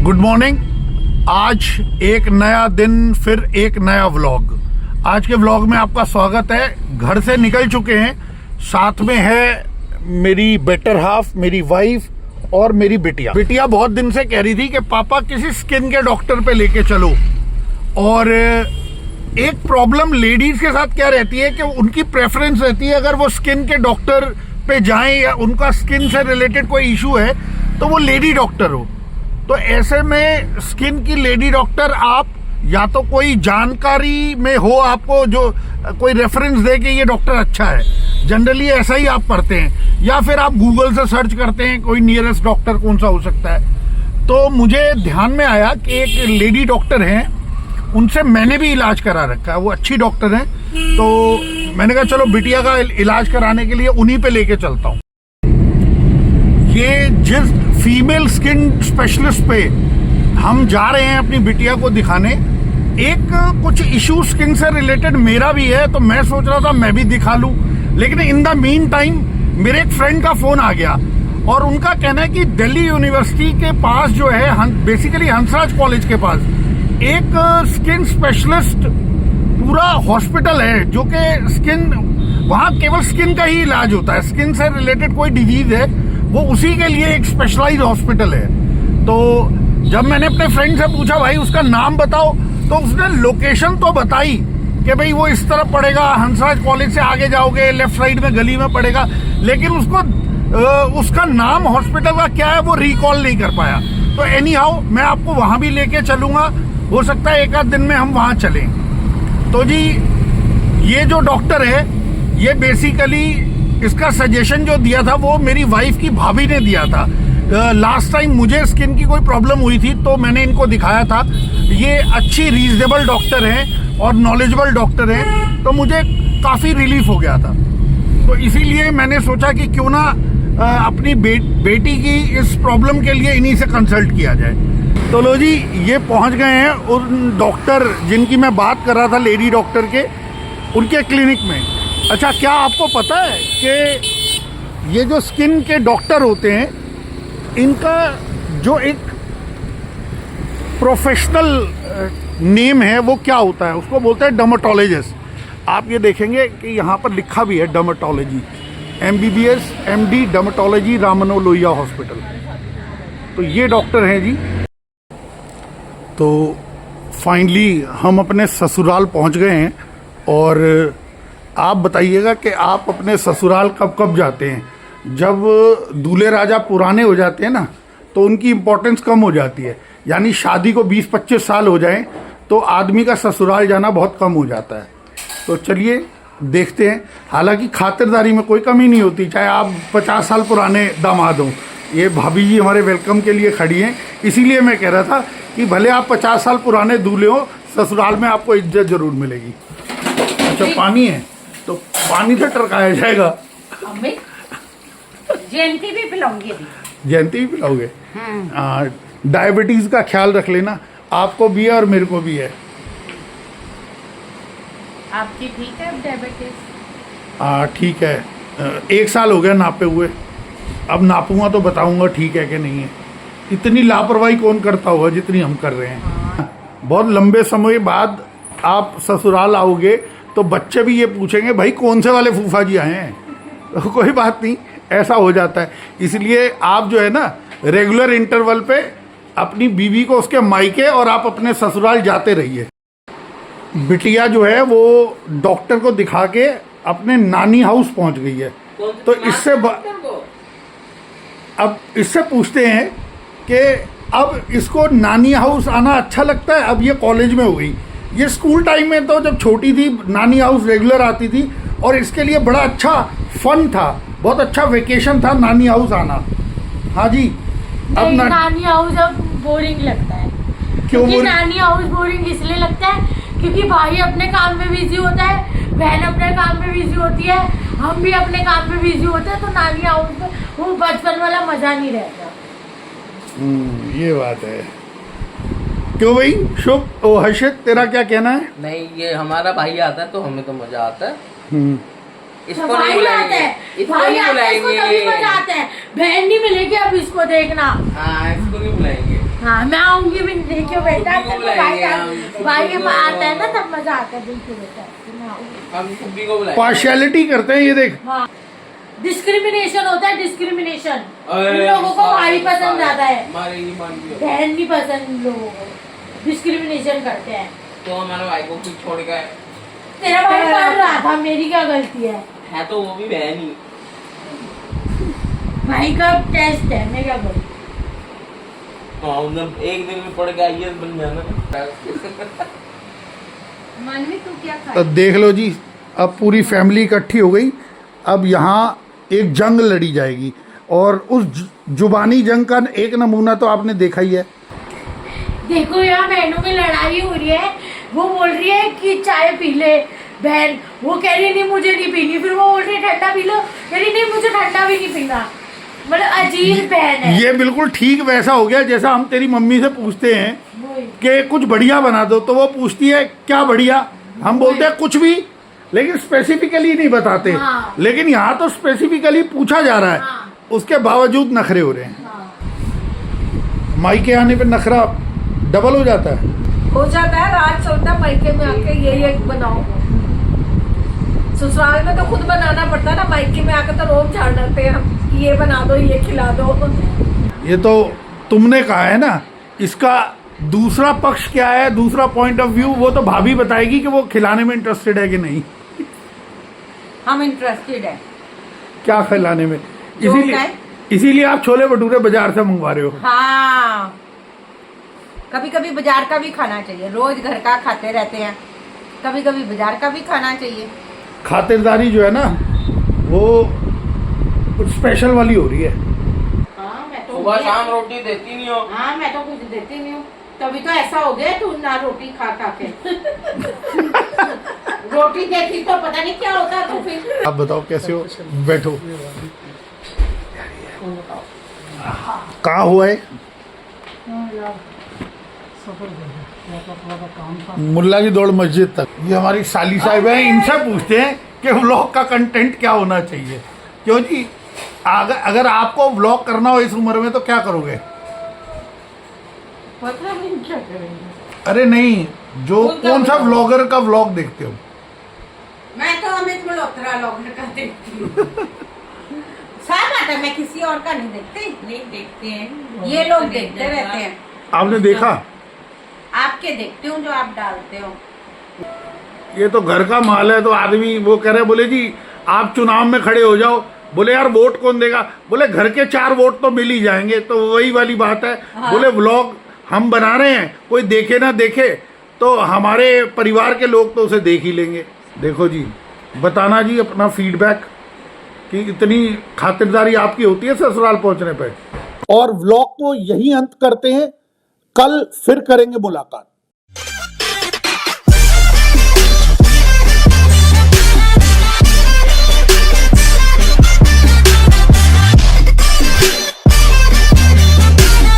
Good morning. आज एक नया दिन, फिर एक नया व्लॉग। आज के व्लॉग में आपका स्वागत है। घर से निकल चुके हैं, साथ में है मेरी बेटर हाफ, मेरी वाइफ और मेरी बिटिया। बिटिया बहुत दिन से कह रही थी कि पापा किसी स्किन के डॉक्टर पे लेके चलो। और एक प्रॉब्लम लेडीज के साथ क्या रहती है कि उनकी प्रेफरेंस रहती है, अगर वो स्किन के डॉक्टर पे जाएं या उनका स्किन से रिलेटेड कोई इशू है तो वो लेडी डॉक्टर हो। तो ऐसे में स्किन की लेडी डॉक्टर आप या तो कोई जानकारी में हो, आपको जो कोई रेफरेंस दे कि ये डॉक्टर अच्छा है, जनरली ऐसा ही आप पढ़ते हैं, या फिर आप गूगल से सर्च करते हैं कोई नियरेस्ट डॉक्टर कौन सा हो सकता है। तो मुझे ध्यान में आया कि एक लेडी डॉक्टर हैं, उनसे मैंने भी इलाज करा रखा है, वो अच्छी डॉक्टर हैं। तो मैंने कहा चलो बिटिया का इलाज कराने के लिए उन्हीं पे लेके चलता हूँ। ये जिस फीमेल स्किन स्पेशलिस्ट पे हम जा रहे हैं अपनी बिटिया को दिखाने, एक कुछ इशू स्किन से रिलेटेड मेरा भी है, तो मैं सोच रहा था मैं भी दिखा लूं। लेकिन इन द मीन टाइम मेरे एक फ्रेंड का फोन आ गया और उनका कहना है कि दिल्ली यूनिवर्सिटी के पास जो है, बेसिकली हंसराज कॉलेज के पास एक स्किन स्पेशलिस्ट पूरा हॉस्पिटल है, जो कि स्किन, वहाँ केवल स्किन का ही इलाज होता है। स्किन से रिलेटेड कोई डिजीज है वो उसी के लिए एक स्पेशलाइज्ड हॉस्पिटल है। तो जब मैंने अपने फ्रेंड से पूछा भाई उसका नाम बताओ, तो उसने लोकेशन तो बताई कि भाई वो इस तरफ पड़ेगा, हंसराज कॉलेज से आगे जाओगे लेफ्ट साइड में गली में पड़ेगा, लेकिन उसका नाम हॉस्पिटल का क्या है वो रिकॉल नहीं कर पाया। तो एनी हाउ मैं आपको वहां भी लेके चलूंगा, हो सकता है एक आध दिन में हम वहां चलें। तो जी ये जो डॉक्टर है, ये बेसिकली इसका सजेशन जो दिया था वो मेरी वाइफ की भाभी ने दिया था। लास्ट टाइम मुझे स्किन की कोई प्रॉब्लम हुई थी तो मैंने इनको दिखाया था। ये अच्छी रीजनेबल डॉक्टर हैं और नॉलेजेबल डॉक्टर हैं, तो मुझे काफ़ी रिलीफ हो गया था। तो इसीलिए मैंने सोचा कि क्यों ना अपनी बेटी की इस प्रॉब्लम के लिए इन्हीं से कंसल्ट किया जाए। तो लो जी, ये पहुंच गए हैं उन डॉक्टर जिनकी मैं बात कर रहा था, लेडी डॉक्टर के, उनके क्लिनिक में। अच्छा, क्या आपको पता है कि ये जो स्किन के डॉक्टर होते हैं, इनका जो एक प्रोफेशनल नेम है वो क्या होता है, उसको बोलते हैं डर्मेटोलॉजिस्ट। आप ये देखेंगे कि यहाँ पर लिखा भी है डर्मेटोलॉजी, MBBS MD डर्मेटोलॉजी, रामनो लोहिया हॉस्पिटल। तो ये डॉक्टर हैं जी। तो फाइनली हम अपने ससुराल पहुँच गए हैं। और आप बताइएगा कि आप अपने ससुराल कब कब जाते हैं। जब दूल्हे राजा पुराने हो जाते हैं ना, तो उनकी इम्पोर्टेंस कम हो जाती है। यानी शादी को 20-25 साल हो जाएं तो आदमी का ससुराल जाना बहुत कम हो जाता है। तो चलिए देखते हैं। हालांकि खातिरदारी में कोई कमी नहीं होती, चाहे आप 50 साल पुराने दामाद हों। ये भाभी जी हमारे वेलकम के लिए खड़ी हैं, इसीलिए मैं कह रहा था कि भले आप 50 साल पुराने दूल्हे हो, ससुराल में आपको इज्जत जरूर मिलेगी। अच्छा, पानी है तो पानी से टरकाया जाएगा। जयंती भी पिलाऊंगी अभी। जयंती भी पिलाओगे? डायबिटीज का ख्याल रख लेना, आपको भी है और मेरे को भी है। आपकी ठीक है डायबिटीज? ठीक है। 1 साल हो गया नापे हुए, अब नापूंगा तो बताऊंगा ठीक है कि नहीं है। इतनी लापरवाही कौन करता होगा जितनी हम कर रहे हैं। बहुत लंबे समय बाद आप ससुराल आओगे तो बच्चे भी ये पूछेंगे भाई कौन से वाले फूफा जी आए हैं। तो कोई बात नहीं, ऐसा हो जाता है। इसलिए आप जो है ना, रेगुलर इंटरवल पे अपनी बीवी को उसके मायके और आप अपने ससुराल जाते रहिए। बिटिया जो है वो डॉक्टर को दिखा के अपने नानी हाउस पहुंच गई है। तो अब इससे पूछते हैं कि अब इसको नानी हाउस आना अच्छा लगता है। अब ये कॉलेज में हो गई, ये स्कूल टाइम में तो जब छोटी थी नानी हाउस रेगुलर आती थी और इसके लिए बड़ा अच्छा फन था, बहुत अच्छा वेकेशन था नानी हाउस आना। हाँ जी। अब नानी हाउस अब बोरिंग लगता है। क्योंकि नानी हाउस बोरिंग इसलिए लगता है क्योंकि भाई अपने काम में बिजी होता है, बहन अपने काम में बिजी होती है, हम भी अपने काम में बिजी होते हैं। तो नानी हाउस में वो बचपन वाला मजा नहीं रहता। ये बात है। क्यों भाई शुभ ओ हर्षित, तेरा क्या कहना है? नहीं, ये हमारा भाई आता है तो हमें तो मजा आता है। इसको नहीं बुलाएंगे, इसको नहीं बुलाएंगे। बहन नहीं मिलेगी अब इसको देखना। हाँ, इसको नहीं बुलाएंगे। हाँ मैं आऊंगी भी, देखियो बेटा खुद भी को भाई बुलाएंगे हम, भाई खुद भी को आता है ना तब मजा आता है, बिल्कुल बेटा मैं आऊंगी। हम कुब्बी को बुलाएंगे। पार्शियलिटी करते हैं ये देख। हाँ डिस्क्रिमिनेशन होता है, डिस्क्रिमिनेशन। अरे, उन लोगों को भाई पसंद ज्यादा है, हमारे ये मान भी हो। बहन नहीं पसंद उन लोगों को, डिस्क्रिमिनेशन करते हैं। तो हमारे भाई को कुछ छोड़ गए तेरा भाई पढ़ रहा था, मेरी क्या गलती है तो वो भी बहन ही। भाई का टेस्ट है, मैं क्या करूँ। हाँ मतलब एक दिन में पढ़ के आईएएस बन जाना। मनवी तू क्या तो देख लो जी, अब पूरी फैमिली इकट्ठी हो गई। अब यहाँ एक जंग लड़ी जाएगी और उस जुबानी जंग का एक नमूना तो आपने देखा ही है। देखो यहाँ बहनों में लड़ाई हो रही है, वो बोल रही है कि चाय पी ले बहन, वो कह रही नहीं मुझे नहीं पीनी, फिर वो बोल रही है ठंडा पी लो, कह रही नहीं मुझे ठंडा भी नहीं पीना। मतलब अजीब बहन है ये बिल्कुल ठीक वैसा हो गया जैसा हम तेरी मम्मी से पूछते हैं कि कुछ बढ़िया बना दो, तो वो पूछती है क्या बढ़िया, हम बोलते हैं कुछ भी, लेकिन स्पेसिफिकली नहीं बताते। हाँ। लेकिन यहाँ तो स्पेसिफिकली पूछा जा रहा है, हाँ। उसके बावजूद नखरे हो रहे हैं। हाँ। मायके आने पे नखरा डबल हो जाता है। हो जाता है, रात चलता मायके में आके ये बनाओ। ससुराल में तो खुद बनाना पड़ता है ना, मायके में आकर तो रोज झाड़ डालते हैं हम, ये बना दो ये खिला दो। ये तो तुमने कहा है ना, इसका दूसरा पक्ष क्या है, दूसरा पॉइंट ऑफ व्यू वो तो भाभी बताएगी कि वो खिलाने में इंटरेस्टेड है कि नहीं। हम इंटरेस्टेड है क्या खिलाने में, जो इसीलिए है। इसीलिए आप छोले भटूरे बाजार से मंगवा रहे हो। हाँ, कभी कभी बाजार का भी खाना चाहिए, रोज घर का खाते रहते हैं, कभी कभी बाजार का भी खाना चाहिए। खातिरदारी जो है ना वो कुछ स्पेशल वाली हो रही है। हाँ मैं तो सुबह शाम रोटी देती नहीं हो। हाँ मैं तो कुछ देती नहीं हूँ, तभी तो ऐसा हो गया तू ना रोटी खा खा के। रोटी देखी तो पता नहीं क्या होता तो फिर। आप बताओ कैसे हो, बैठो। कहाँ हुआ है? मुल्ला की दौड़ मस्जिद तक। ये हमारी साली साहिब है, इनसे पूछते हैं कि व्लॉग का कंटेंट क्या होना चाहिए। क्यों जी, अगर आपको व्लॉग करना हो इस उम्र में तो क्या करोगे? पता नहीं क्या करेंगे। अरे नहीं, जो कौन सा व्लॉगर का व्लॉग देखते हो? मैं तो अमित मल्होत्रा लोग का देखती हूँ। सारा मैं किसी और का नहीं देखती। नहीं देखते हैं, ये लोग देखते रहते हैं। आपने देखा? आपके देखती हूँ जो आप डालते हो। ये तो घर का माल है, तो आदमी वो कह रहे, बोले जी आप चुनाव में खड़े हो जाओ। बोले यार वोट कौन देगा? बोले घर के 4 वोट तो मिल ही जाएंगे। तो वही वाली बात है। हाँ। बोले व्लॉग हम बना रहे हैं, कोई देखे ना देखे तो हमारे परिवार के लोग तो उसे देख ही लेंगे। देखो जी, बताना जी अपना फीडबैक कि इतनी खातिरदारी आपकी होती है ससुराल पहुंचने पे। और व्लॉग को यही अंत करते हैं, कल फिर करेंगे मुलाकात।